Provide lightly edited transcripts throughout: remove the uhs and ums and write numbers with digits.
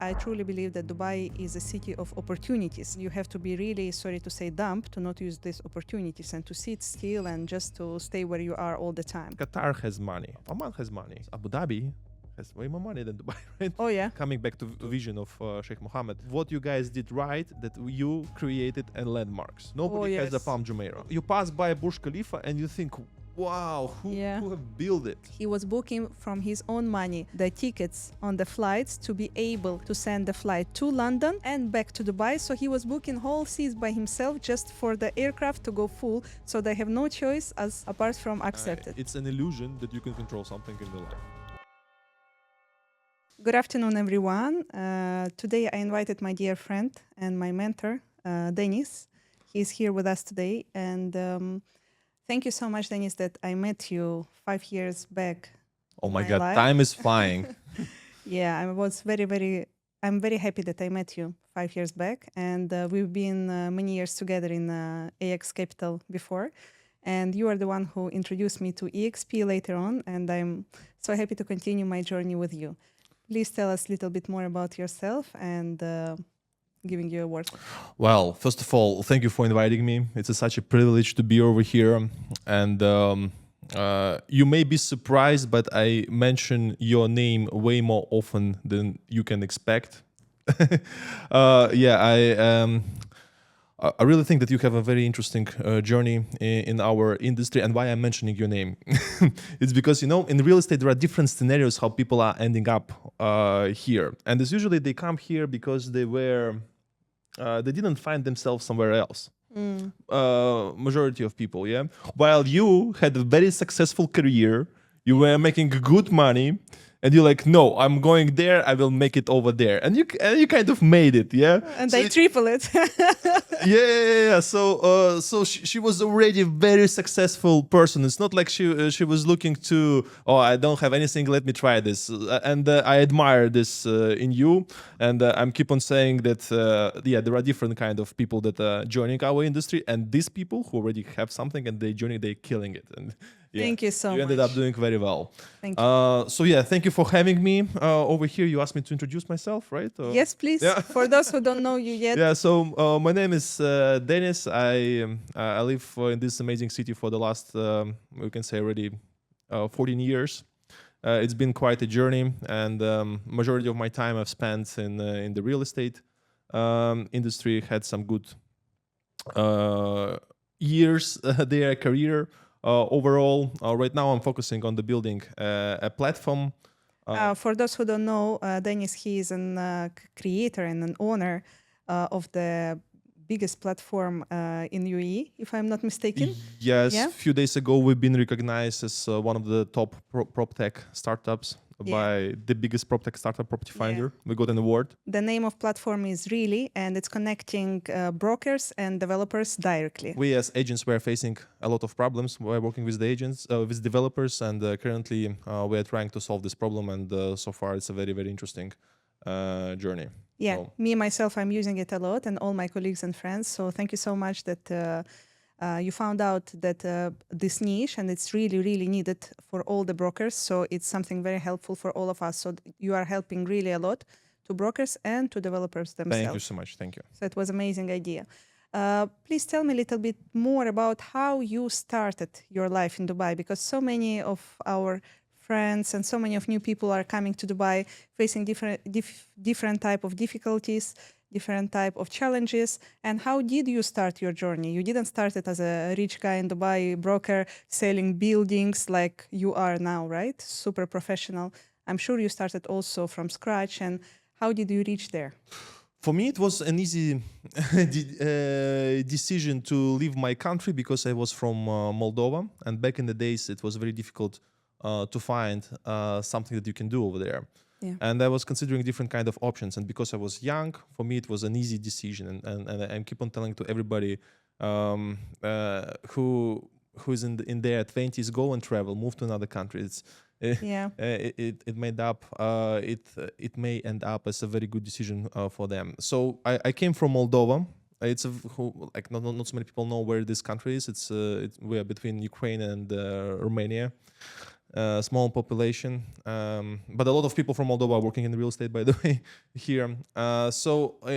I truly believe that Dubai is a city of opportunities. You have to be really, sorry to say, dumb to not use these opportunities and to sit still and just to stay where you are all the time. Qatar has money. Oman has money. Abu Dhabi has way more money than Dubai, right? Oh, yeah. Coming back to vision of Sheikh Mohammed, what you guys did right, that you created a landmarks. Nobody has a yes. Palm Jumeirah. You pass by Burj Khalifa and you think, wow, who have built it? He was booking from his own money the tickets on the flights to be able to send the flight to London and back to Dubai. So he was booking whole seats by himself just for the aircraft to go full. So they have no choice as apart from accept it. It's an illusion that you can control something in the life. Good afternoon, everyone. Today I invited my dear friend and my mentor, Dennis. He's here with us today. And thank you so much, Dennis, that I met you 5 years back. Oh my God, time is flying. Yeah, I'm very happy that I met you 5 years back. And we've been many years together in AX Capital before. And you are the one who introduced me to EXP later on. And I'm so happy to continue my journey with you. Please tell us a little bit more about yourself and giving you a word. Well, first of all, thank you for inviting me. It's such a privilege to be over here. And you may be surprised, but I mention your name way more often than you can expect. I really think that you have a very interesting journey in our industry. And why I'm mentioning your name, it's because, in real estate, there are different scenarios how people are ending up here. And it's usually they come here because they didn't find themselves somewhere else. Majority of people, yeah. While you had a very successful career, you were making good money, and you're like, no, I'm going there. I will make it over there, and you kind of made it, yeah. And I triple it. Yeah. So she was already a very successful person. It's not like she was looking to, oh, I don't have anything, let me try this. And I admire this in you. And I'm keep on saying that there are different kind of people that are joining our industry, and these people who already have something and they're killing it. And thank you so much. You ended up doing very well. Thank you. Thank you for having me over here. You asked me to introduce myself, right? Yes, please. Yeah. For those who don't know you yet. Yeah, so my name is Dennis. I live in this amazing city for the last, we can say already 14 years. It's been quite a journey, and majority of my time I've spent in the real estate industry. Had some good years there, career. Overall, right now I'm focusing on the building a platform. For those who don't know, Dennis, he is a creator and an owner of the biggest platform in UAE, if I'm not mistaken. Yes, a few days ago we've been recognized as one of the top prop tech startups by the biggest prop tech startup, Property Finder. We got an award. The name of platform is Really, and it's connecting brokers and developers directly. We as agents were facing a lot of problems. We're working with the agents, with developers, and currently we're trying to solve this problem. And so far, it's a very, very interesting journey. Yeah, so. Me myself, I'm using it a lot, and all my colleagues and friends. So thank you so much that you found out that this niche, and it's really, really needed for all the brokers. So it's something very helpful for all of us. So you are helping really a lot to brokers and to developers themselves. Thank you so much. Thank you. So it was an amazing idea. Please tell me a little bit more about how you started your life in Dubai, because so many of our friends and so many of new people are coming to Dubai facing different type of difficulties, different type of challenges. And how did you start your journey? You didn't start it as a rich guy in Dubai, broker, selling buildings like you are now, right? Super professional. I'm sure you started also from scratch. And how did you reach there? For me, it was an easy decision to leave my country because I was from Moldova. And back in the days, it was very difficult to find something that you can do over there. Yeah. And I was considering different kind of options. And because I was young, for me, it was an easy decision. And I keep on telling to everybody who is in their 20s, go and travel, move to another country. It may end up as a very good decision for them. So I came from Moldova. It's not so many people know where this country is. We are between Ukraine and Romania. small population, but a lot of people from Moldova are working in real estate, by the way, here.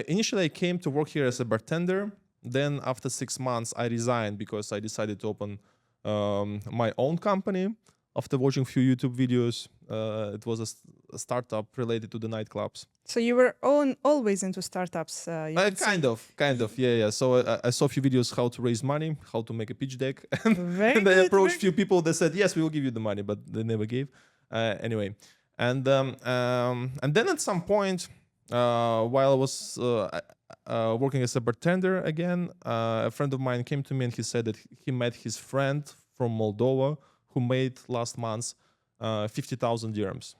Initially, I came to work here as a bartender. Then, after 6 months, I resigned because I decided to open my own company. After watching a few YouTube videos, it was a startup related to the nightclubs. So you were always into startups, you could say. Kind of, yeah. So I saw a few videos how to raise money, how to make a pitch deck, and, Very and I good, approached very few people that said yes, we will give you the money, but they never gave. Anyway, and then at some point, while I was working as a bartender again, a friend of mine came to me and he said that he met his friend from Moldova who made last month 50,000 dirhams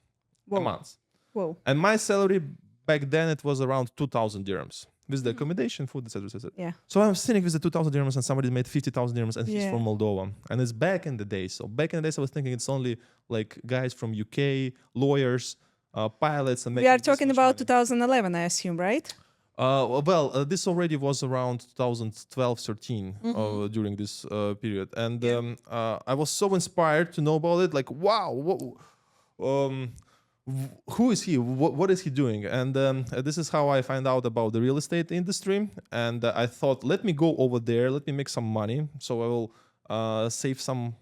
a Whoa. month. Whoa. And my salary back then, it was around 2,000 dirhams with the accommodation, food, etc. Yeah. So I'm sitting with the 2,000 dirhams and somebody made 50,000 dirhams and he's Yeah. from Moldova. And it's back in the days. So back in the days, I was thinking it's only like guys from UK, lawyers, pilots. And We are making this talking much about money. 2011, I assume, right? This already was around 2012, 13 during this period. And I was so inspired to know about it. Like, wow, who is he? What is he doing? And this is how I find out about the real estate industry. And I thought, let me go over there. Let me make some money. So I will save some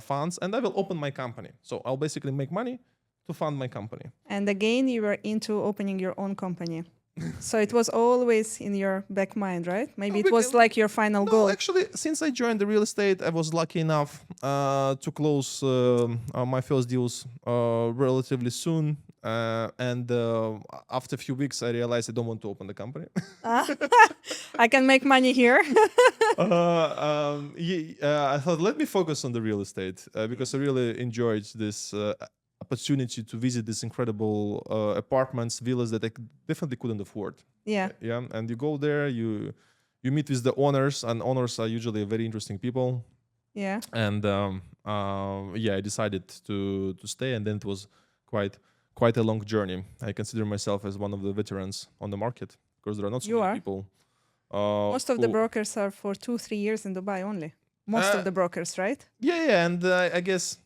funds and I will open my company. So I'll basically make money to fund my company. And again, you were into opening your own company. So it was always in your back mind, right? Maybe it was like your final No, goal. actually, since I joined the real estate, I was lucky enough to close my first deals relatively soon. And after a few weeks, I realized I don't want to open the company. I can make money here. I thought, let me focus on the real estate because I really enjoyed this opportunity to visit these incredible apartments, villas that I definitely couldn't afford. Yeah. Yeah, and you go there, you meet with the owners, and owners are usually very interesting people. Yeah. And yeah, I decided to stay, and then it was quite a long journey. I consider myself as one of the veterans on the market because there are not so You many are. people. Most of the who- brokers are for 2-3 years in Dubai only. Most of the brokers, right? Yeah, and I guess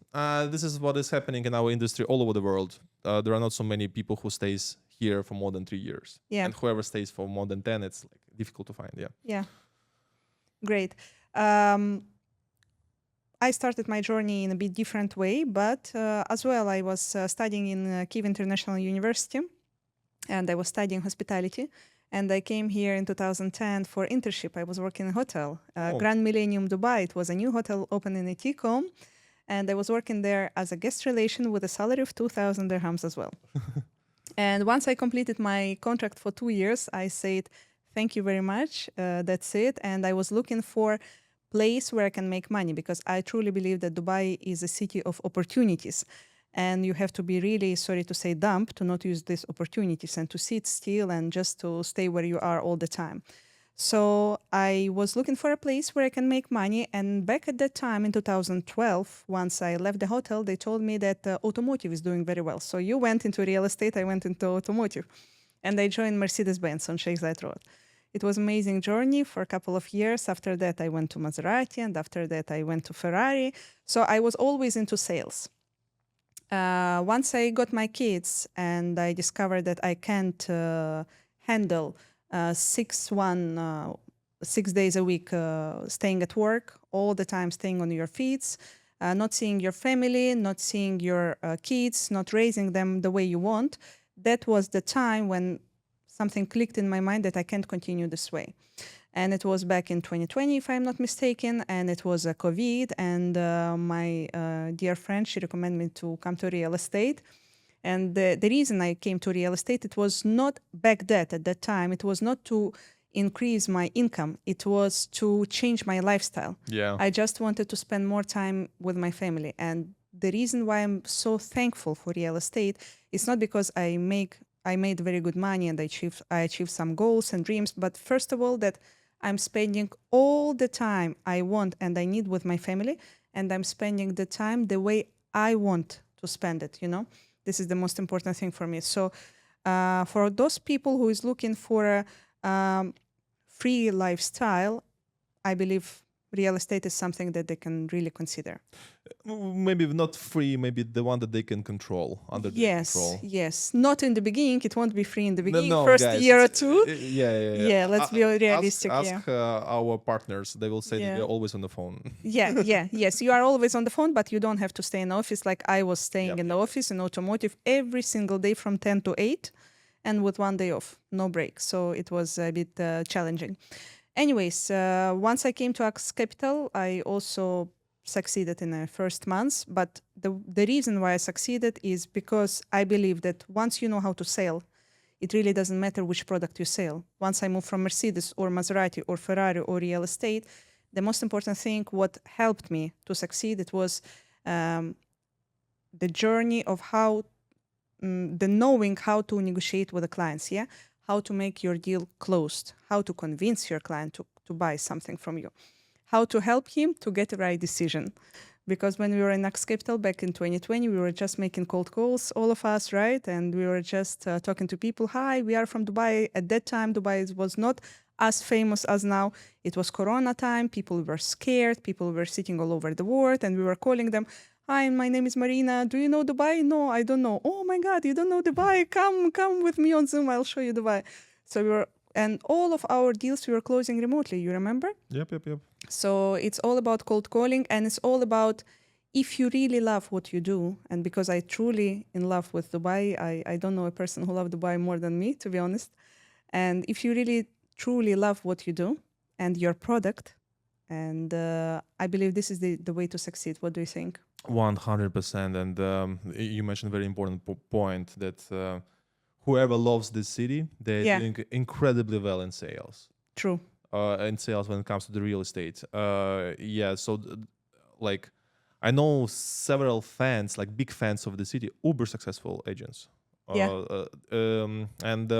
this is what is happening in our industry all over the world. There are not so many people who stays here for more than 3 years. Yeah. And whoever stays for more than 10, it's like difficult to find. Yeah. Yeah. Great. I started my journey in a bit different way, but as well, I was studying in Kiev International University, and I was studying hospitality. And I came here in 2010 for internship. I was working in a hotel, Oh. Grand Millennium Dubai. It was a new hotel open in Etikom. And I was working there as a guest relation with a salary of 2,000 dirhams as well. And once I completed my contract for 2 years, I said, thank you very much. That's it. And I was looking for place where I can make money because I truly believe that Dubai is a city of opportunities. And you have to be really, sorry to say, dumb to not use these opportunities and to sit still and just to stay where you are all the time. So I was looking for a place where I can make money. And back at that time in 2012, once I left the hotel, they told me that automotive is doing very well. So you went into real estate, I went into automotive. And I joined Mercedes-Benz on Sheikh Zayed Road. It was an amazing journey for a couple of years. After that, I went to Maserati, and after that, I went to Ferrari. So I was always into sales. Once I got my kids and I discovered that I can't handle 6 days a week staying at work, all the time staying on your feet, not seeing your family, not seeing your kids, not raising them the way you want, that was the time when something clicked in my mind that I can't continue this way. And it was back in 2020, if I'm not mistaken, and it was a COVID. And my dear friend, she recommended me to come to real estate. And the reason I came to real estate, it was not back then, at that time, it was not to increase my income. It was to change my lifestyle. Yeah. I just wanted to spend more time with my family. And the reason why I'm so thankful for real estate is not because I made very good money and I achieved some goals and dreams, but first of all, that I'm spending all the time I want and I need with my family, and I'm spending the time the way I want to spend it, you know? This is the most important thing for me. So for those people who is looking for a free lifestyle, I believe real estate is something that they can really consider. Maybe not free, maybe the one that they can control, under their Yes, control. yes. Not in the beginning. It won't be free in the No, beginning, no, first guys. year or two. Yeah, yeah, yeah. Yeah, let's be Ask, realistic. ask Yeah. our partners. They will say that Yeah. they're always on the phone. Yeah, yeah, yes. You are always on the phone, but you don't have to stay in the office like I was staying Yep, in the yep, yep. office in automotive every single day from 10 to 8 and with 1 day off, no break. So it was a bit challenging. Anyways, once I came to Axe Capital, I also succeeded in the first months. But the reason why I succeeded is because I believe that once you know how to sell, it really doesn't matter which product you sell. Once I moved from Mercedes or Maserati or Ferrari or real estate, the most important thing, what helped me to succeed, it was um, the journey of how, the knowing how to negotiate with the clients, yeah? How to make your deal closed, how to convince your client to buy something from you, how to help him to get the right decision. Because when we were in Axe Capital back in 2020, we were just making cold calls, all of us, right? And we were just talking to people. Hi, we are from Dubai. At that time, Dubai was not as famous as now. It was Corona time. People were scared. People were sitting all over the world. And we were calling them, hi, my name is Marina. Do you know Dubai? No, I don't know. Oh my God, you don't know Dubai? Come with me on Zoom. I'll show you Dubai. So we were, and all of our deals we were closing remotely. You remember? Yep, yep, yep. So it's all about cold calling, and it's all about if you really love what you do. And because I truly in love with Dubai, I don't know a person who loves Dubai more than me, to be honest. And if you really truly love what you do and your product, and I believe this is the way to succeed. What do you think? 100%. And you mentioned a very important point that whoever loves this city, they're Yeah, doing incredibly well in sales. true. In sales when it comes to the real estate. Yeah, so like I know several fans, like big fans of the city, uber successful agents. Yeah, And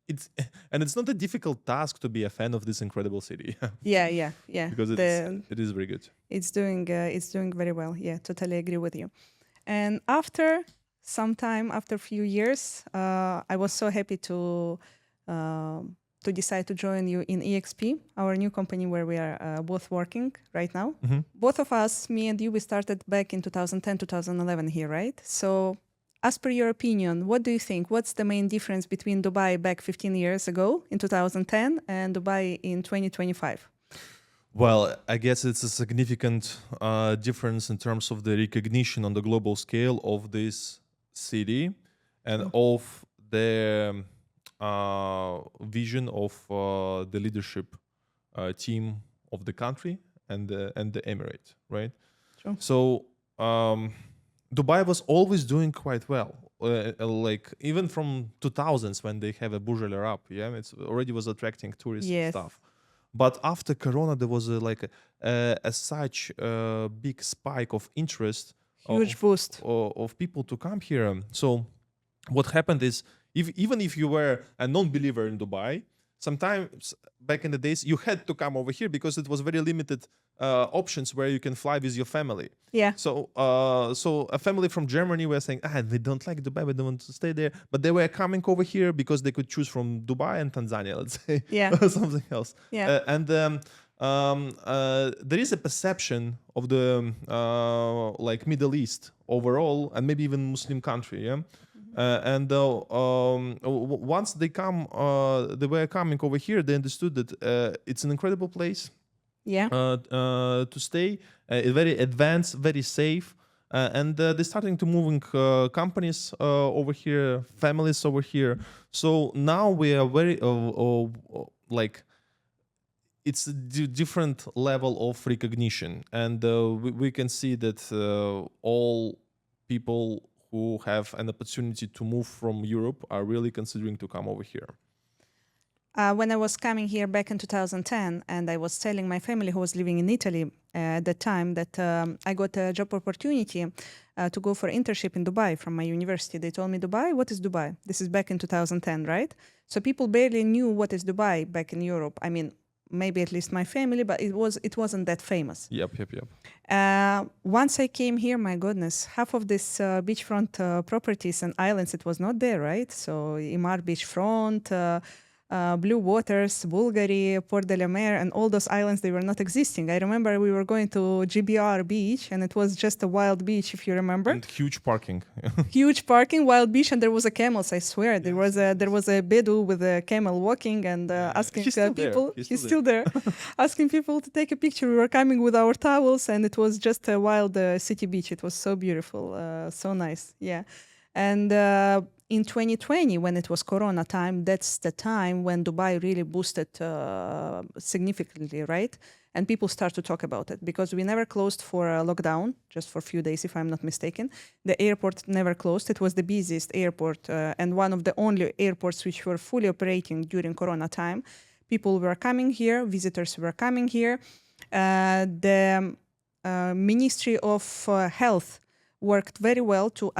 it's and it's not a difficult task to be a fan of this incredible city yeah, yeah, yeah. because it is very good. It's doing very well. Yeah, totally agree with you. And after some time, after a few years, I was so happy to decide to join you in EXP, our new company where we are both working right now. Mhm. Both of us, me and you, we started back in 2010, 2011 here, right? So as per your opinion, what do you think? What's the main difference between Dubai back 15 years ago in 2010 and Dubai in 2025? Well, I guess it's a significant difference in terms of the recognition on the global scale of this city and True. of the vision of the leadership team of the country and the emirate, right? True. So Dubai was always doing quite well, like even from 2000s when they have a Burj Al Arab, yeah, it's already was attracting tourists and Yes. stuff. But after Corona, there was a such big spike of interest Huge boost. of people to come here. So what happened is, even if you were a non-believer in Dubai, sometimes back in the days you had to come over here because it was very limited options where you can fly with your family. Yeah. So a family from Germany were saying, they don't like Dubai, we don't want to stay there, but they were coming over here because they could choose from Dubai and Tanzania, let's say, Yeah. or something else. Yeah. There is a perception of the like Middle East overall, and maybe even Muslim country, yeah. Once they were coming over here, they understood that it's an incredible place Yeah. to stay, very advanced, very safe. And they're starting to moving companies over here, families over here. So now we are very like it's a different level of recognition, and we can see that all people who have an opportunity to move from Europe are really considering to come over here. When I was coming here back in 2010, and I was telling my family who was living in Italy at that time that I got a job opportunity to go for internship in Dubai from my university. They told me, Dubai? What is Dubai? This is back in 2010, right? So people barely knew what is Dubai back in Europe. I mean, maybe at least my family, but it wasn't that famous. Yep. Once I came here, my goodness, half of this beachfront properties and islands, it was not there, right? So Imar beachfront, Blue Waters, Bulgari, Port de la Mer, and all those islands, they were not existing. I remember we were going to GBR beach, and it was just a wild beach, if you remember. And huge parking. Huge parking, wild beach, and there was a camels. I swear, there was a Bedu with a camel walking and asking He's still there. people. He's He's still still there, asking people to take a picture. We were coming with our towels, and it was just a wild city beach. It was so beautiful, so nice. Yeah, and in 2020, when it was Corona time, that's the time when Dubai really boosted significantly, right? And people start to talk about it because we never closed for a lockdown, just for a few days, if I'm not mistaken. The airport never closed. It was the busiest airport and one of the only airports which were fully operating during Corona time. People were coming here, visitors were coming here. The Ministry of Health worked very well to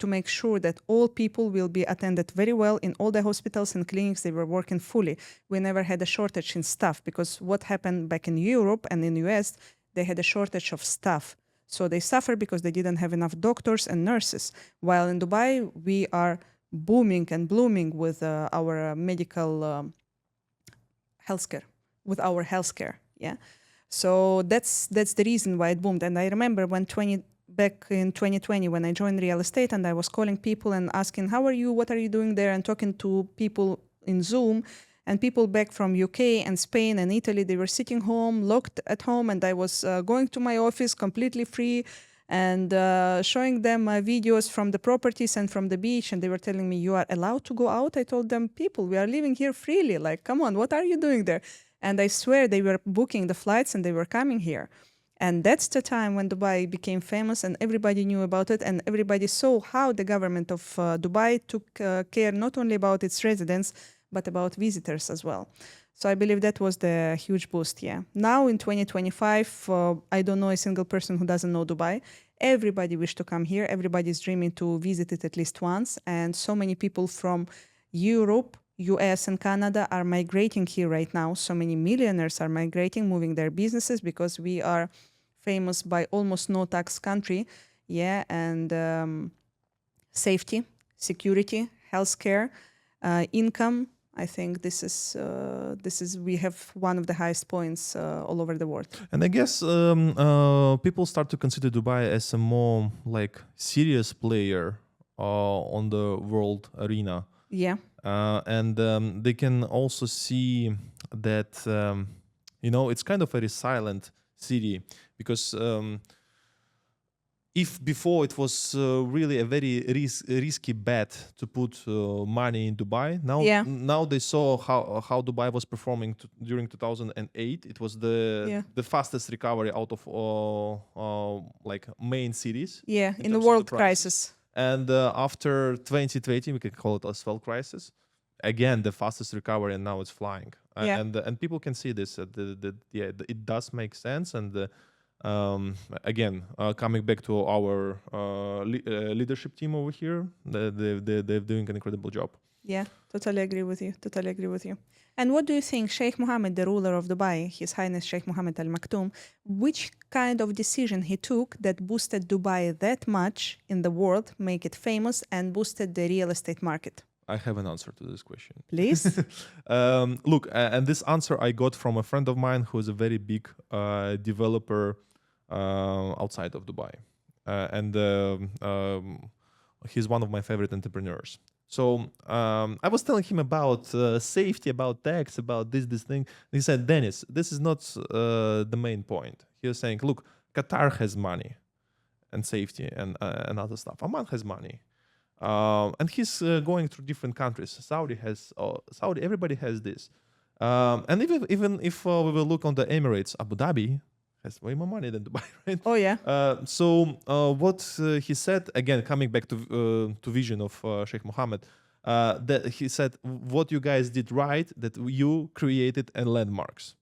make sure that all people will be attended very well in all the hospitals and clinics. They were working fully. We never had a shortage in staff because what happened back in Europe and in the US, they had a shortage of staff. So they suffered because they didn't have enough doctors and nurses. While in Dubai, we are booming and blooming with our medical healthcare, with our healthcare. Yeah. So that's the reason why it boomed. And I remember back in 2020 when I joined real estate and I was calling people and asking, how are you? What are you doing there? And talking to people in Zoom, and people back from UK and Spain and Italy, they were sitting home, locked at home, and I was going to my office completely free and showing them videos from the properties and from the beach. And they were telling me, you are allowed to go out? I told them, people, we are living here freely. Like, come on, what are you doing there? And I swear they were booking the flights and they were coming here. And that's the time when Dubai became famous and everybody knew about it, and everybody saw how the government of Dubai took care not only about its residents, but about visitors as well. So I believe that was the huge boost, yeah. Now in 2025, I don't know a single person who doesn't know Dubai. Everybody wishes to come here. Everybody is dreaming to visit it at least once. And so many people from Europe, US and Canada are migrating here right now. So many millionaires are migrating, moving their businesses because we are famous by almost no tax country. Yeah, and safety, security, healthcare, income. I think this is we have one of the highest points all over the world. And I guess people start to consider Dubai as a more like serious player on the world arena. Yeah. And they can also see that it's kind of a resilient city because if before it was really a very risky bet to put money in Dubai, now they saw how Dubai was performing during 2008. It was the fastest recovery out of like main cities. Yeah, in the world crisis. And after 2020, we can call it as well crisis. Again, the fastest recovery, and now it's flying. And people can see this. It does make sense. And again, coming back to our leadership team over here, they're doing an incredible job. Yeah, totally agree with you. Totally agree with you. And what do you think, Sheikh Mohammed, the ruler of Dubai, His Highness Sheikh Mohammed Al Maktoum, which kind of decision he took that boosted Dubai that much in the world, make it famous, and boosted the real estate market? I have an answer to this question. Please. Look, and this answer I got from a friend of mine who is a very big developer outside of Dubai. And he's one of my favorite entrepreneurs. So I was telling him about safety, about tax, about this thing. He said, Dennis, this is not the main point. He was saying, look, Qatar has money and safety and other stuff. Oman has money. And he's going through different countries. Saudi, everybody has this. And even if we will look on the Emirates, Abu Dhabi has way more money than Dubai, right? Oh, yeah. So what he said, again, coming back to vision of Sheikh Mohammed, that he said, what you guys did right, that you created a landmarks.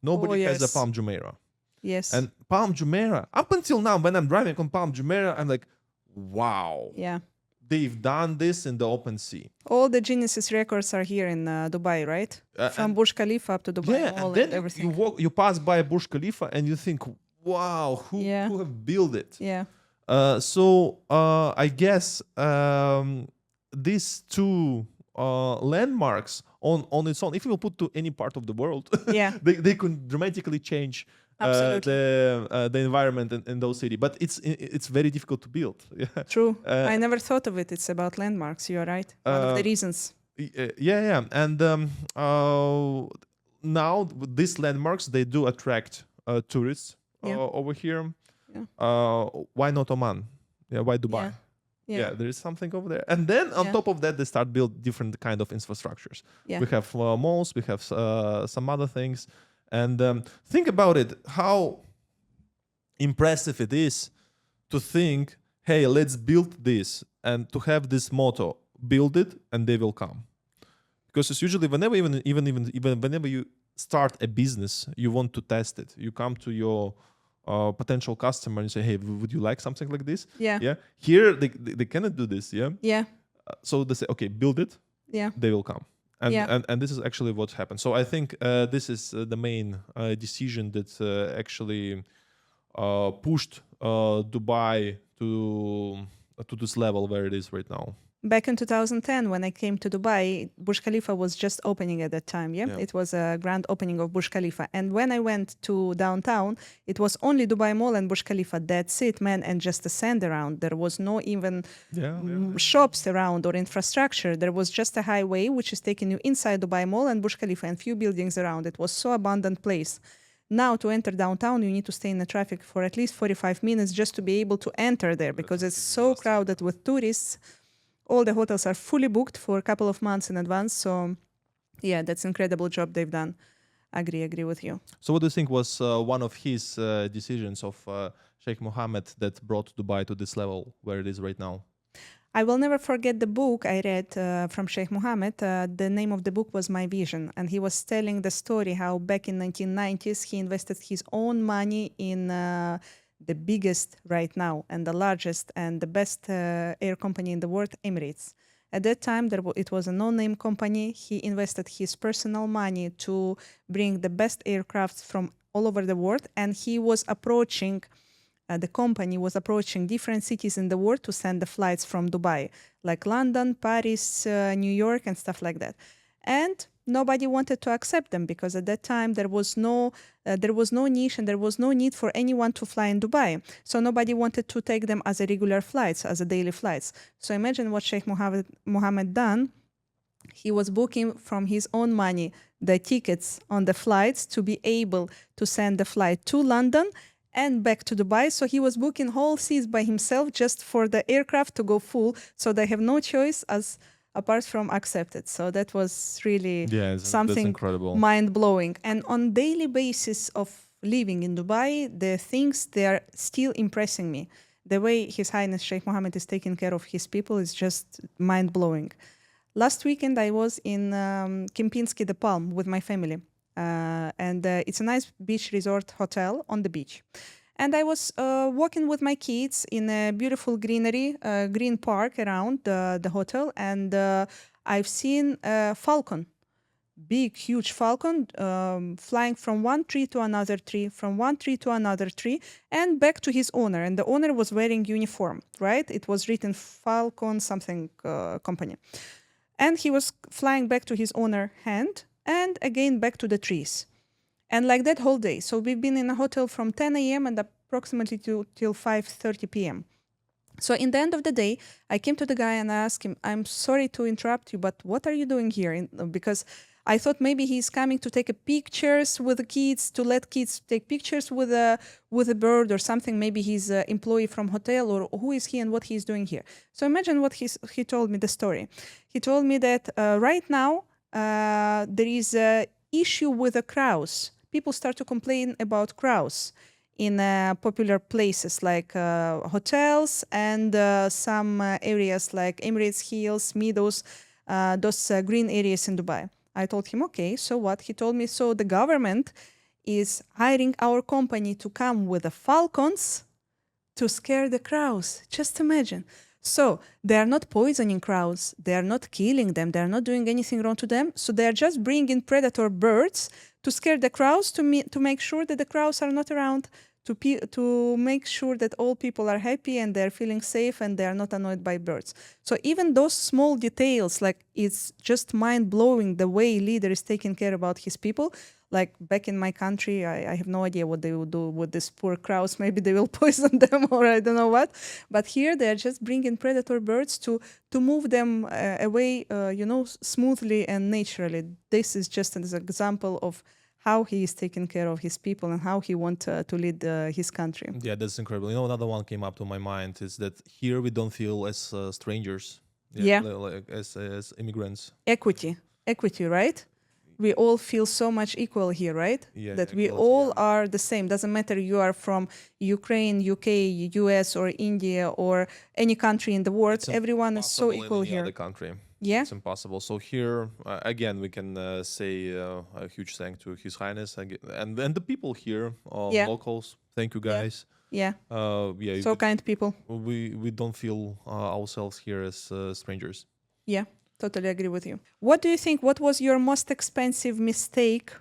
Nobody has a Palm Jumeirah. Yes. And Palm Jumeirah, up until now, when I'm driving on Palm Jumeirah, I'm like, wow. Yeah. They've done this in the open sea. All the Guinness records are here in Dubai, right? From Burj Khalifa up to Dubai, and then everything. You pass by Burj Khalifa and you think, wow, who have built it? Yeah. So I guess these two landmarks on its own, if you will put to any part of the world, Yeah, they could dramatically change absolutely. the environment in those cities. But it's very difficult to build. Yeah. True. Uh, I never thought of it. It's about landmarks. You're right. One of the uh, reasons. yeah, and now these landmarks, they do attract tourists Yeah. over here. Yeah. Why not Oman? Yeah, why Dubai? Yeah. Yeah. Yeah, there is something over there. And then on Yeah. top of that, they start build different kind of infrastructures. Yeah. We have malls, we have some other things. And think about it, how impressive it is to think, hey, let's build this, and to have this motto, build it and they will come. Because it's usually whenever even whenever you start a business, you want to test it. You come to your potential customer and say, hey, would you like something like this? Yeah. Yeah. Here they cannot do this. Yeah. Yeah. So they say, okay, build it. Yeah. They will come. And, Yeah. and this is actually what happened. So I think this is the main decision that actually pushed Dubai to this level where it is right now. Back in 2010, when I came to Dubai, Burj Khalifa was just opening at that time. Yeah? Yeah. It was a grand opening of Burj Khalifa. And when I went to downtown, it was only Dubai Mall and Burj Khalifa. That's it, man. And just a sand around. There was no even shops around or infrastructure. There was just a highway, which is taking you inside Dubai Mall and Burj Khalifa and few buildings around. It was so abundant place. Now, to enter downtown, you need to stay in the traffic for at least 45 minutes just to be able to enter there because it's so crowded with tourists. All the hotels are fully booked for a couple of months in advance. So, yeah, that's an incredible job they've done. Agree with you. So what do you think was one of his decisions of Sheikh Mohammed that brought Dubai to this level where it is right now? I will never forget the book I read from Sheikh Mohammed. The name of the book was My Vision. And he was telling the story how back in 1990s, he invested his own money in the biggest right now and the largest and the best air company in the world, Emirates. At that time, it was a no-name company. He invested his personal money to bring the best aircrafts from all over the world. And he was approaching, the company was approaching different cities in the world to send the flights from Dubai, like London, Paris, New York, and stuff like that. And nobody wanted to accept them because at that time there was no niche and there was no need for anyone to fly in Dubai. So nobody wanted to take them as a regular flights, as a daily flights. So imagine what Sheikh Mohammed done. He was booking from his own money the tickets on the flights to be able to send the flight to London and back to Dubai. So he was booking whole seats by himself just for the aircraft to go full. So they have no choice apart from accepted. So that was really something incredible, mind-blowing. And on daily basis of living in Dubai, the things, they are still impressing me. The way His Highness Sheikh Mohammed is taking care of his people is just mind-blowing. Last weekend, I was in Kempinski, the Palm, with my family. And it's a nice beach resort hotel on the beach. And I was walking with my kids in a beautiful greenery, green park around the hotel. And I've seen a falcon, big, huge falcon, flying from one tree to another tree, from one tree to another tree, and back to his owner. And the owner was wearing uniform, right? It was written Falcon something company. And he was flying back to his owner hand and again back to the trees. And like that whole day. So we've been in a hotel from 10 a.m. and approximately till 5:30 p.m. So in the end of the day, I came to the guy and I asked him, I'm sorry to interrupt you, but what are you doing here? Because I thought maybe he's coming to take pictures with the kids, to let kids take pictures with a bird or something. Maybe he's an employee from hotel, or who is he and what he's doing here. So imagine what he told me the story. He told me that right now there is an issue with the crows. People start to complain about crows in popular places like hotels and some areas like Emirates Hills, Meadows, those green areas in Dubai. I told him, okay, so what? He told me, so the government is hiring our company to come with the falcons to scare the crows. Just imagine. So they are not poisoning crows. They are not killing them. They are not doing anything wrong to them. So they are just bringing predator birds to scare the crows, to make sure that the crows are not around to make sure that all people are happy and they're feeling safe and they are not annoyed by birds. So even those small details, like it's just mind blowing the way leader is taking care about his people. Like back in my country, I have no idea what they will do with these poor crows. Maybe they will poison them or I don't know what. But here they're just bringing predator birds to move them away, smoothly and naturally. This is just an example of how he is taking care of his people and how he wants to lead his country. Yeah, that's incredible. You know, another one came up to my mind is that here we don't feel as strangers, Yeah. like as immigrants. Equity, right? We all feel so much equal here, right? Yeah, That we equality, all yeah. are the same. Doesn't matter you are from Ukraine, UK, US, or India, or any country in the world. It's Everyone is so impossible equal in any other here. country. Yeah, It's impossible. So here, again, we can say a huge thank to His Highness and the people here, yeah, locals. Thank you, yeah, guys. yeah. Yeah, So kind people. we don't feel ourselves here as strangers. Yeah, totally agree with you. What do you think? What was your most expensive mistake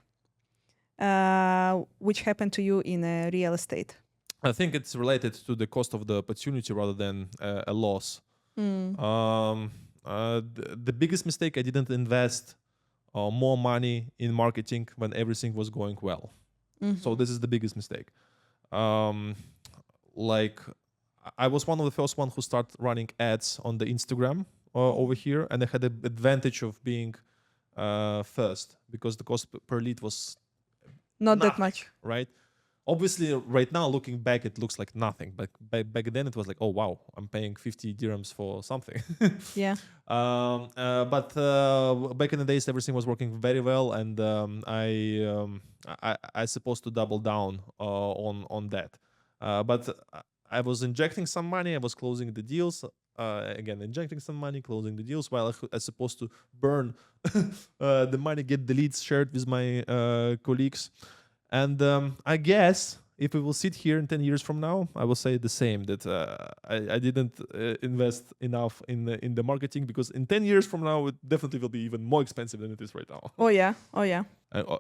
which happened to you in real estate? I think it's related to the cost of the opportunity rather than a loss. Mm. The biggest mistake, I didn't invest more money in marketing when everything was going well. So this is the biggest mistake. Like I was one of the first one who started running ads on the Instagram over here, and I had the advantage of being first because the cost per lead was Not that nothing, much. right? Obviously, right now looking back, it looks like nothing, but back then it was like, oh wow, I'm paying 50 dirhams for something. Yeah. But back in the days, everything was working very well, and I supposed to double down on that. But I was injecting some money. I was closing the deals. Again, injecting some money, closing the deals, while I supposed to burn the money, get the leads shared with my colleagues. And I guess if we will sit here in 10 years from now, I will say the same, that I didn't invest enough in the marketing, because in 10 years from now, it definitely will be even more expensive than it is right now. Oh yeah. Oh yeah.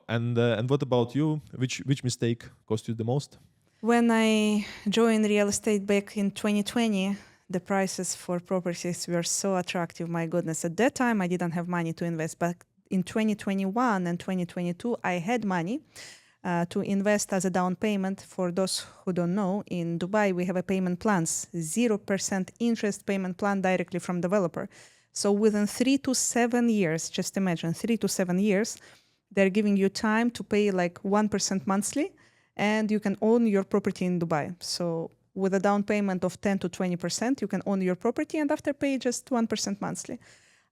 And what about you? Which mistake cost you the most? When I joined real estate back in 2020, the prices for properties were so attractive. My goodness. At that time, I didn't have money to invest. But in 2021 and 2022, I had money to invest as a down payment. For those who don't know, in Dubai, we have a payment plans, 0% interest payment plan directly from developer. So within 3 to 7 years, just imagine 3 to 7 years, they're giving you time to pay like 1% monthly, and you can own your property in Dubai. So with a down payment of 10 to 20%, you can own your property and after pay just 1% monthly.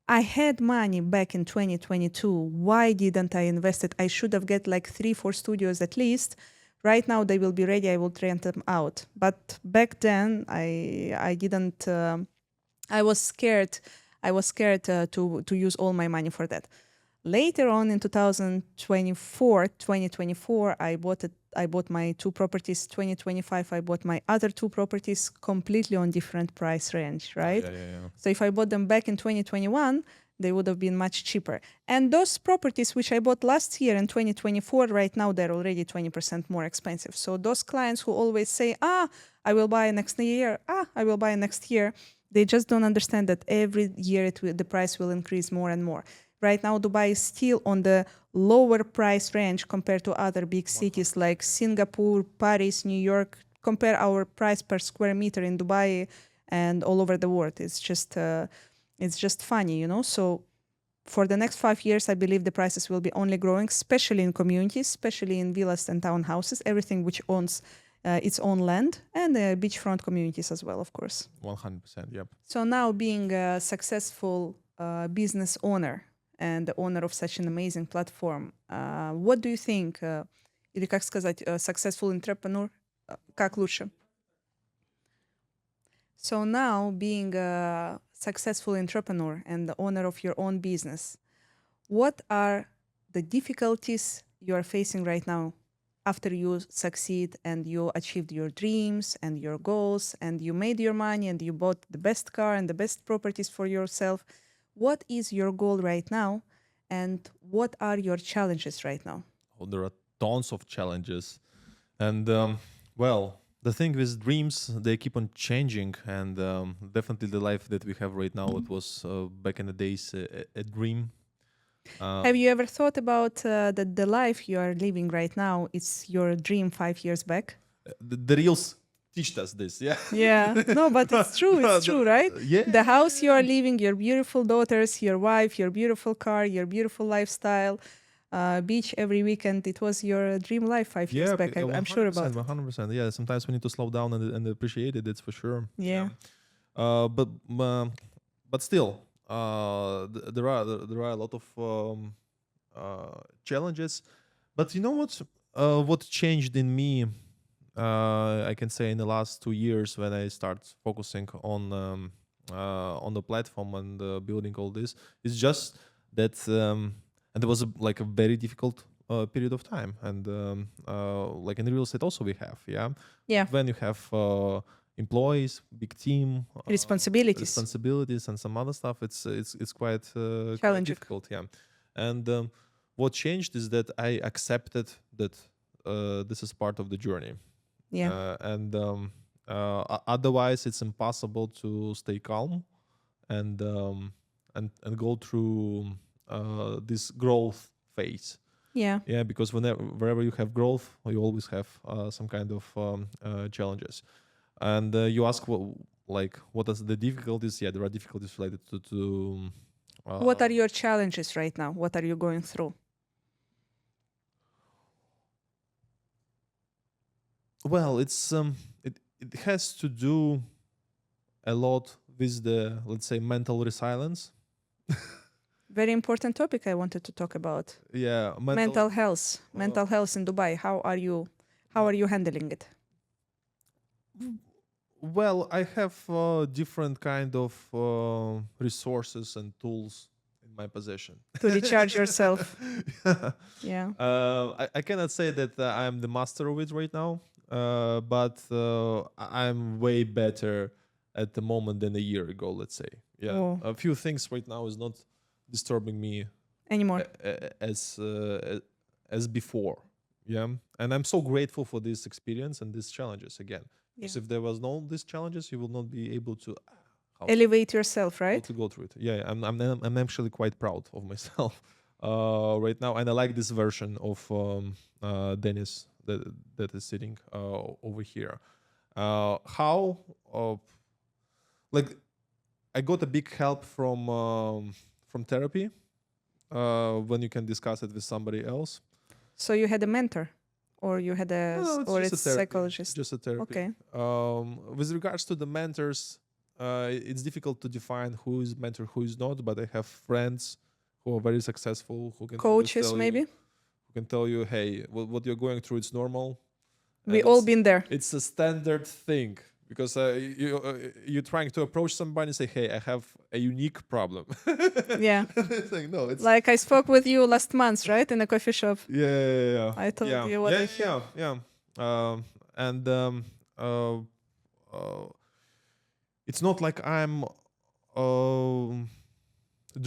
I had money back in 2022. Why didn't I invest it? I should have get like 3-4 studios at least. Right now they will be ready. I will rent them out. But back then I didn't. I was scared. I was scared to use all my money for that. Later on in 2024, I bought my 2 properties. 2025, I bought my other 2 properties completely on different price range, right? Yeah. So if I bought them back in 2021, they would have been much cheaper. And those properties which I bought last year in 2024, right now they're already 20% more expensive. So those clients who always say, I will buy next year, I will buy next year, they just don't understand that every year the price will increase more and more. Right now, Dubai is still on the lower price range compared to other big cities like Singapore, Paris, New York. Compare our price per square meter in Dubai and all over the world. It's just funny, you know. So for the next 5 years, I believe the prices will be only growing, especially in communities, especially in villas and townhouses, everything which owns its own land, and beachfront communities as well, of course. 100%. Yep. So now being a successful business owner and the owner of such an amazing platform, what do you think, или как сказать, successful entrepreneur, как лучше? So now being a successful entrepreneur and the owner of your own business, what are the difficulties you are facing right now after you succeed and you achieved your dreams and your goals and you made your money and you bought the best car and the best properties for yourself? What is your goal right now and what are your challenges right now? Oh, there are tons of challenges, and Well, the thing with dreams, they keep on changing, and definitely the life that we have right now, it was back in the days a dream. Have Um, you ever thought about that the life you are living right now is your dream 5 years back? the reels teached us this, yeah. Yeah, no, but it's true. It's true, right? Yeah, The yeah, house you yeah. are living, your beautiful daughters, your wife, your beautiful car, your beautiful lifestyle, beach every weekend. It was your dream life 5 years Yeah, back. one I'm sure hundred about percent, it. 100%. Yeah, sometimes we need to slow down and appreciate it. That's for sure. Yeah. Yeah. But but still, there are a lot of challenges. But you know what? What changed in me? I can say in the last 2 years when I start focusing on the platform and building all this is just that, and it was like a very difficult period of time, and like in real estate also we have, yeah, Yeah. but when you have employees, big team, Responsibilities. responsibilities, and some other stuff, it's quite Challenging. difficult, yeah. And what changed is that I accepted that this is part of the journey, Yeah. and otherwise it's impossible to stay calm and and go through this growth phase. Yeah. Yeah, because wherever you have growth, you always have some kind of challenges. And you ask what are the difficulties? Yeah, there are difficulties related to What uh, are your challenges right now? What are you going through? well, it has to do a lot with the, let's say, mental resilience. Very important topic I wanted to talk about. Yeah, Mental health. uh, Mental health in Dubai. How are you handling it? well, I have different kind of resources and tools in my possession. To recharge yourself. Yeah. Yeah. I cannot say that I'm the master of it right now, but I'm way better at the moment than a year ago, let's say. Yeah, Oh, a few things right now is not disturbing me anymore. as before. Yeah, and I'm so grateful for this experience and these challenges again. Yeah. Because if there was no these challenges, you will not be able to Elevate yourself, how right? to go through it. Yeah, I'm actually quite proud of myself right now, and I like this version of Dennis that is sitting over here. How like I got a big help from therapy when you can discuss it with somebody else. So you had a mentor, or you had No, it's or just a it's therapy. psychologist. Just a therapy. Okay. With regards to the mentors, it's difficult to define who is mentor, who is not. But I have friends who are very successful who can always Coaches, tell you, maybe. hey, what you're going through, it's normal, We and all been there. it's a standard thing. Because you're trying to approach somebody and say, "Hey, I have a unique problem." Yeah. And they're saying, "No, it's Like I spoke with you last month, right, in a coffee shop. yeah, I told yeah, you what yeah, I yeah, feel. yeah, yeah." And uh, uh, it's not like I'm um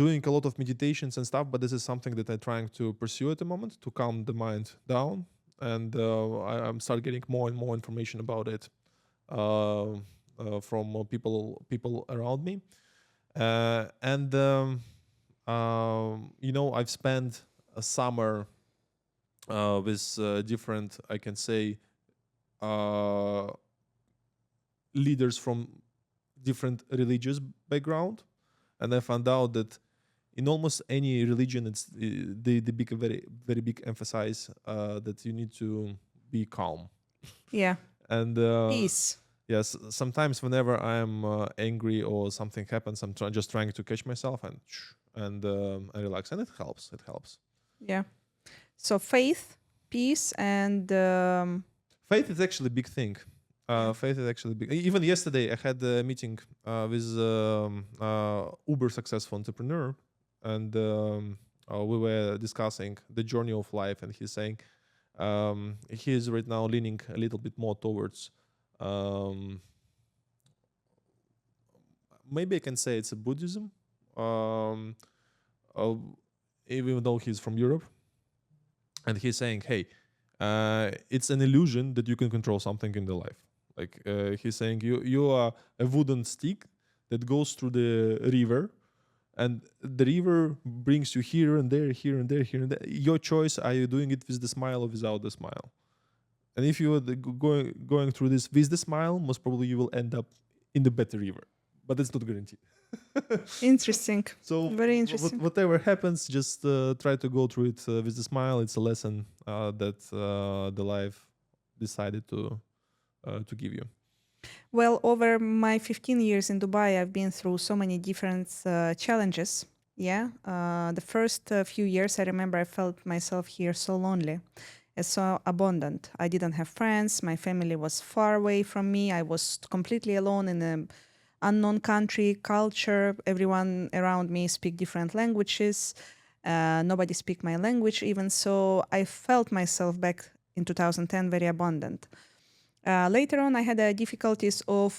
doing a lot of meditations and stuff, but this is something that I'm trying to pursue at the moment to calm the mind down, and I'm start getting more and more information about it uh, from people around me, and I've spent a summer with different, I can say, uh, leaders from different religious background, and I found out that in almost any religion, it's the big very big emphasis that you need to be calm. Yeah. And Peace. yes, sometimes whenever I'm angry or something happens, I'm just trying to catch myself and I relax, and it helps. It helps. Yeah. So faith, peace, and Faith is actually a big thing. yeah. Faith is actually big. Even yesterday, I had a meeting with uber successful entrepreneur, and we were discussing the journey of life, and he's saying he is right now leaning a little bit more towards um, maybe I can say it's a Buddhism, um, uh, even though he's from Europe, and he's saying, "Hey, It's an illusion that you can control something in the life. Like he's saying, you are a wooden stick that goes through the river, and the river brings you here and there, here and there, here and there. Your choice: are you doing it with the smile or without the smile? And if you are going through this with the smile, most probably you will end up in the better river, but it's not guaranteed. Interesting. So Very interesting. whatever happens, just try to go through it with a smile. It's a lesson that the life decided to give you. Well, over my 15 years in Dubai, I've been through so many different challenges. Yeah. The first few years, I remember I felt myself here so lonely, so abandoned. I didn't have friends. My family was far away from me. I was completely alone in an unknown country, culture. Everyone around me speak different languages. Nobody speak my language even. So I felt myself back in 2010 very abandoned. Later on, I had difficulties of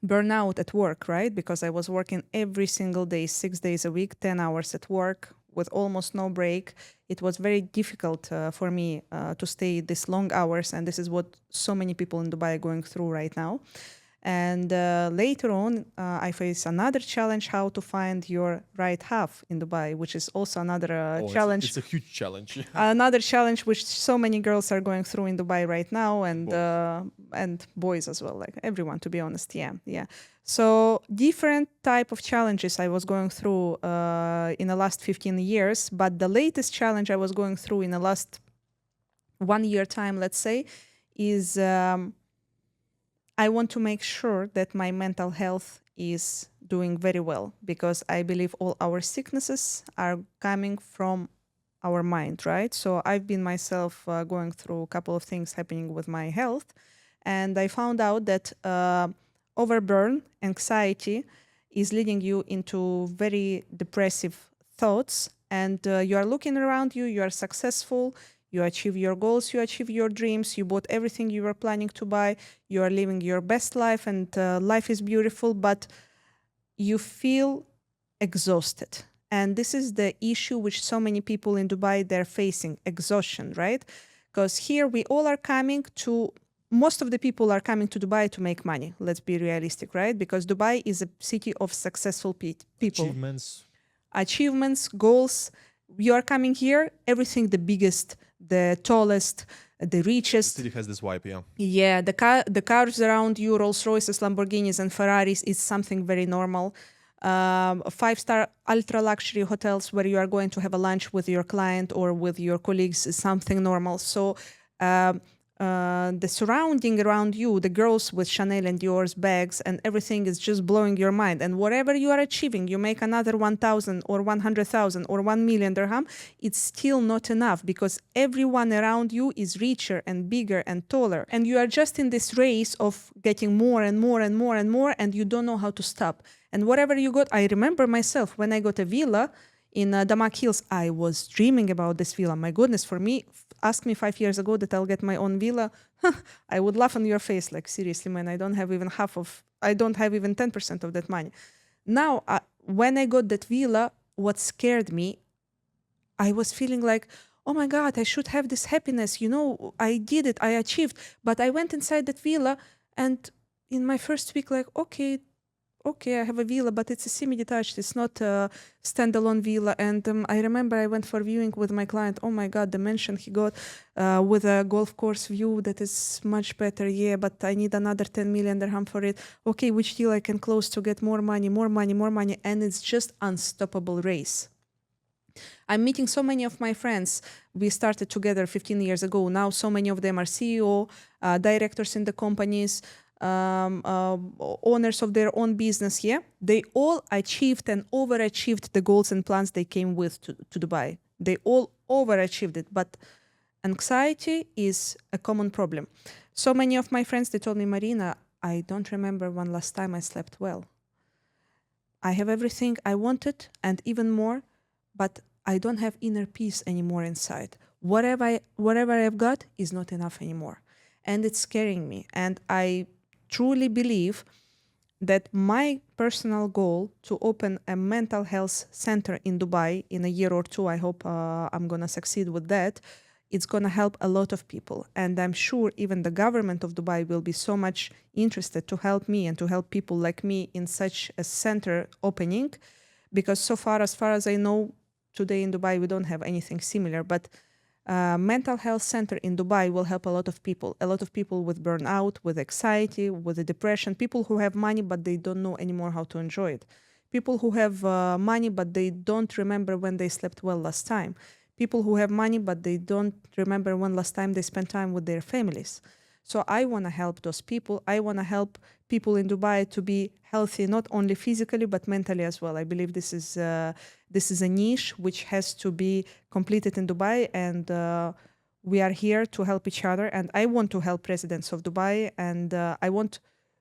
burnout at work, right? Because I was working every single day, 6 days a week, 10 hours at work with almost no break. It was very difficult for me to stay these long hours. And this is what so many people in Dubai are going through right now. And later on, I face another challenge: how to find your right half in Dubai, which is also another challenge. It's a huge challenge. Another challenge which so many girls are going through in Dubai right now, and boys as well, like everyone, to be honest. Yeah. So different type of challenges I was going through in the last 15 years, but the latest challenge I was going through in the last 1 year time, let's say, is I want to make sure that my mental health is doing very well, because I believe all our sicknesses are coming from our mind, right? So I've been myself going through a couple of things happening with my health, and I found out that overburn, anxiety, is leading you into very depressive thoughts, and you are looking around you, you are successful, you achieve your goals, you achieve your dreams, you bought everything you were planning to buy, you are living your best life, and life is beautiful, but you feel exhausted. And this is the issue which so many people in Dubai, they're facing: exhaustion, right? Because here we all are coming to, most of the people are coming to Dubai to make money. Let's be realistic, right? Because Dubai is a city of successful people. Achievements, goals. You are coming here, everything the biggest, the tallest, the richest. The city has this vibe, yeah. Yeah, the cars around you, Rolls Royces, Lamborghinis, and Ferraris, is something very normal. 5-star ultra luxury hotels where you are going to have a lunch with your client or with your colleagues is something normal. So the surrounding around you, the girls with Chanel and Dior's bags and everything, is just blowing your mind. And whatever you are achieving, you make another 1,000 or 100,000 or 1 million dirham, it's still not enough, because everyone around you is richer and bigger and taller. And you are just in this race of getting more and more and more and more, and you don't know how to stop. And whatever you got, I remember myself when I got a villa in Damak Hills, I was dreaming about this villa. My goodness, for me, ask me 5 years ago that I'll get my own villa, I would laugh on your face. Like, seriously, man, I don't have even 10% of that money. Now, when I got that villa, what scared me, I was feeling like, oh my God, I should have this happiness. You know, I did it, I achieved. But I went inside that villa, and in my first week, like, okay, I have a villa, but it's a semi-detached. It's not a standalone villa. And I remember I went for viewing with my client. Oh my God, the mansion he got with a golf course view that is much better. Yeah, but I need another 10 million dirham for it. Okay, which deal I can close to get more money, more money, more money? And it's just unstoppable race. I'm meeting so many of my friends. We started together 15 years ago. Now so many of them are CEO, directors in the companies, owners of their own business. Yeah, they all achieved and overachieved the goals and plans they came with to Dubai. They all overachieved it, but anxiety is a common problem. So many of my friends, they told me, Marina, I don't remember when last time I slept well. I have everything I wanted and even more, but I don't have inner peace anymore inside. Whatever I've got is not enough anymore, and it's scaring me. And I truly believe that my personal goal to open a mental health center in Dubai in a year or two, I hope I'm going to succeed with that, it's going to help a lot of people. And I'm sure even the government of Dubai will be so much interested to help me and to help people like me in such a center opening, because so far, as far as I know, today in Dubai, we don't have anything similar. But mental health center in Dubai will help a lot of people with burnout, with anxiety, with the depression, people who have money, but they don't know anymore how to enjoy it. People who have money, but they don't remember when they slept well last time. People who have money, but they don't remember when last time they spent time with their families. So I want to help those people. I want to help people in Dubai to be healthy, not only physically, but mentally as well. I believe this is a niche which has to be completed in Dubai, and we are here to help each other. And I want to help residents of Dubai, and I want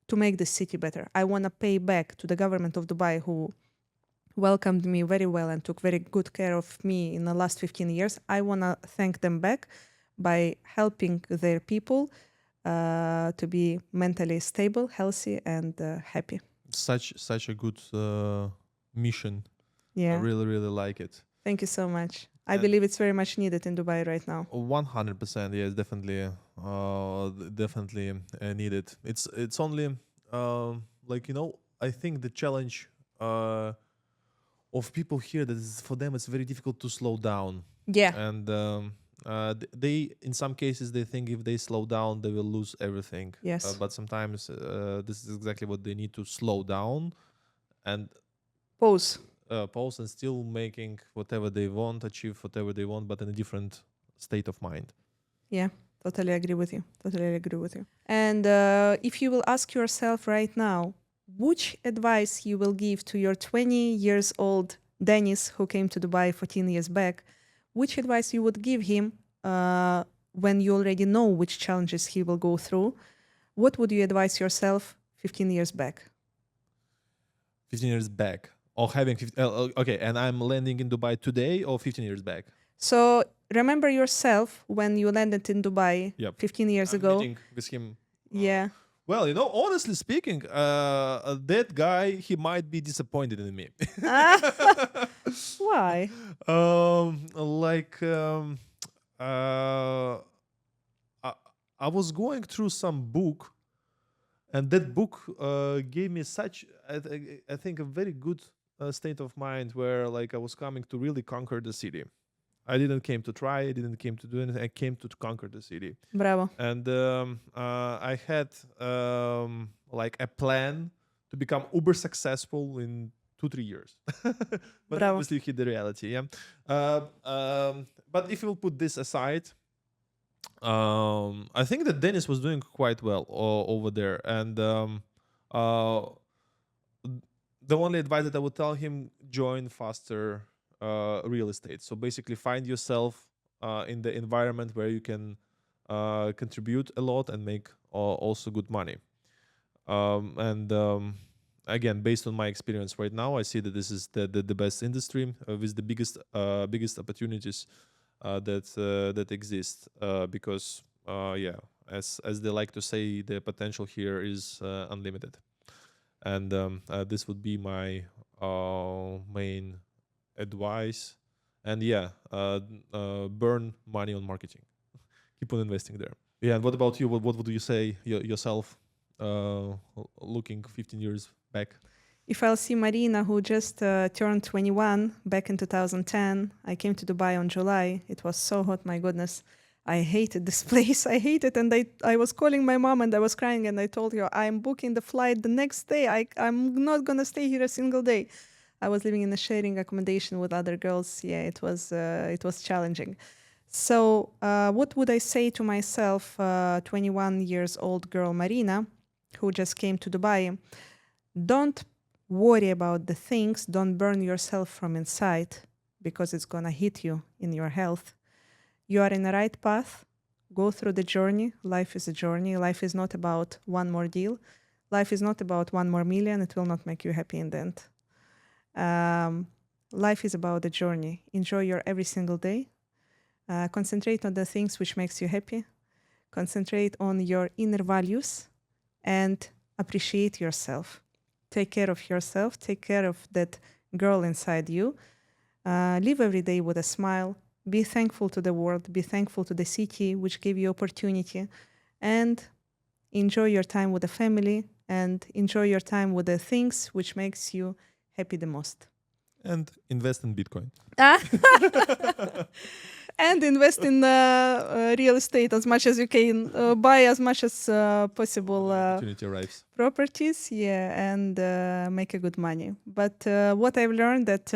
to make the city better. I want to pay back to the government of Dubai, who welcomed me very well and took very good care of me in the last 15 years. I want to thank them back by helping their people to be mentally stable, healthy, and happy. Such a good mission. I Yeah. really like it. Thank you so much. I And believe it's very much needed in Dubai right now. 100%, yes, definitely, definitely needed. It's only like, you know, I think the challenge of people here, that is, for them it's very difficult to slow down, Yeah. and they, in some cases, they think if they slow down they will lose everything. Yes. But sometimes this is exactly what they need, to slow down and Pause. pause, and still making whatever they want, achieve whatever they want, but in a different state of mind. Yeah. Totally agree with you. Totally agree with you. And if you will ask yourself right now, which advice you will give to your 20 years old Dennis who came to Dubai 14 years back, which advice you would give him when you already know which challenges he will go through? What would you advise yourself 15 years back? 15 years back, or having 15, okay, and I'm landing in Dubai today, or 15 years back. So remember yourself when you landed in Dubai Yep. 15 years I'm ago. meeting with him. Yeah. Well, you know, honestly speaking, that guy, he might be disappointed in me. Why? Like, uh, I, I was going through some book, and that book gave me such, I think, a very good state of mind, where like I was coming to really conquer the city. I didn't came to try, I didn't came to do anything. I came to conquer the city. Bravo. And I had like a plan to become uber successful in 2-3 years. But Bravo. obviously you hit the reality, yeah. But if you'll put this aside, I think that Dennis was doing quite well over there, and uh, the only advice that I would tell him: join faster real estate. So basically, find yourself in the environment where you can contribute a lot and make also good money. And again, based on my experience right now, I see that this is the best industry with the biggest opportunities that exist, because yeah, as they like to say, the potential here is unlimited. And this would be my main advice. And yeah, burn money on marketing. Keep on investing there. Yeah. And what about you? What would you say yourself, looking 15 years back? If I'll see Marina, who just turned 21 back in 2010, I came to Dubai on July. It was so hot, my goodness. I hated this place. I hate it. And I was calling my mom and I was crying and I told her, I'm booking the flight the next day. I'm not going to stay here a single day. I was living in a sharing accommodation with other girls. Yeah, it was challenging. So what would I say to myself, 21 years old girl Marina, who just came to Dubai? Don't worry about the things. Don't burn yourself from inside, because it's going to hit you in your health. You are in the right path. Go through the journey. Life is a journey. Life is not about one more deal. Life is not about one more million. It will not make you happy in the end. Life is about the journey. Enjoy your every single day. Concentrate on the things which makes you happy. Concentrate on your inner values and appreciate yourself. Take care of yourself. Take care of that girl inside you. Live every day with a smile. be thankful to the world, be thankful to the city which gave you opportunity, and enjoy your time with the family and enjoy your time with the things which makes you happy the most. And invest in Bitcoin. Ah. And invest in real estate as much as you can, buy as much as possible Opportunity arrives. properties, yeah, and make a good money. But what I've learned that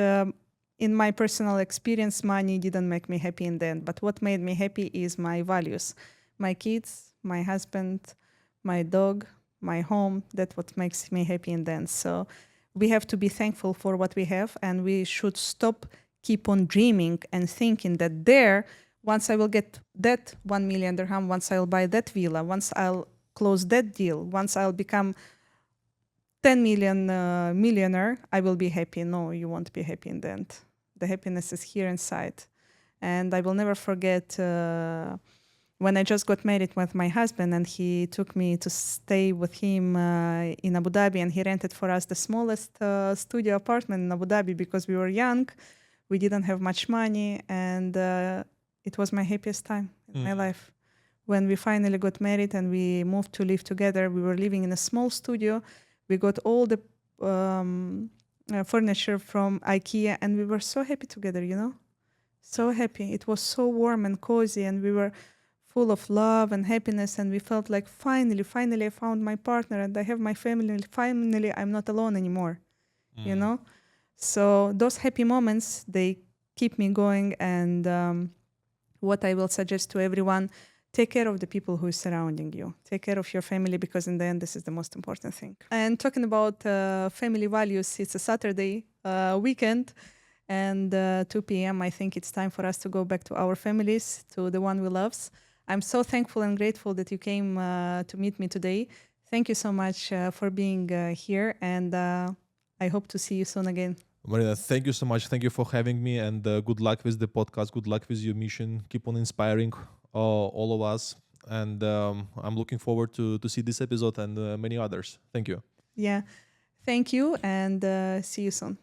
in my personal experience, money didn't make me happy in the end. But what made me happy is my values, my kids, my husband, my dog, my home. That's what makes me happy in the end. So we have to be thankful for what we have, and we should stop keep on dreaming and thinking that once I will get that 1 million dirham, once I'll buy that villa, once I'll close that deal, once I'll become 10 million millionaire, I will be happy. No, you won't be happy in the end. The happiness is here inside. And I will never forget when I just got married with my husband, and he took me to stay with him in Abu Dhabi, and he rented for us the smallest studio apartment in Abu Dhabi because we were young. We didn't have much money, and it was my happiest time in my life. When we finally got married and we moved to live together, we were living in a small studio. We got all the furniture from IKEA, and we were so happy together, so happy. It was so warm and cozy, and we were full of love and happiness, and we felt like finally I found my partner and I have my family. Finally, I'm not alone anymore, So those happy moments, they keep me going. And what I will suggest to everyone, take care of the people who are surrounding you. Take care of your family, because in the end, this is the most important thing. And talking about family values, it's a Saturday weekend, and 2 p.m., I think it's time for us to go back to our families, to the one we love. I'm so thankful and grateful that you came to meet me today. Thank you so much for being here, and I hope to see you soon again. Marina, thank you so much. Thank you for having me, and good luck with the podcast. Good luck with your mission. Keep on inspiring all of us. And I'm looking forward to see this episode and many others. Thank you. Yeah, thank you, and see you soon.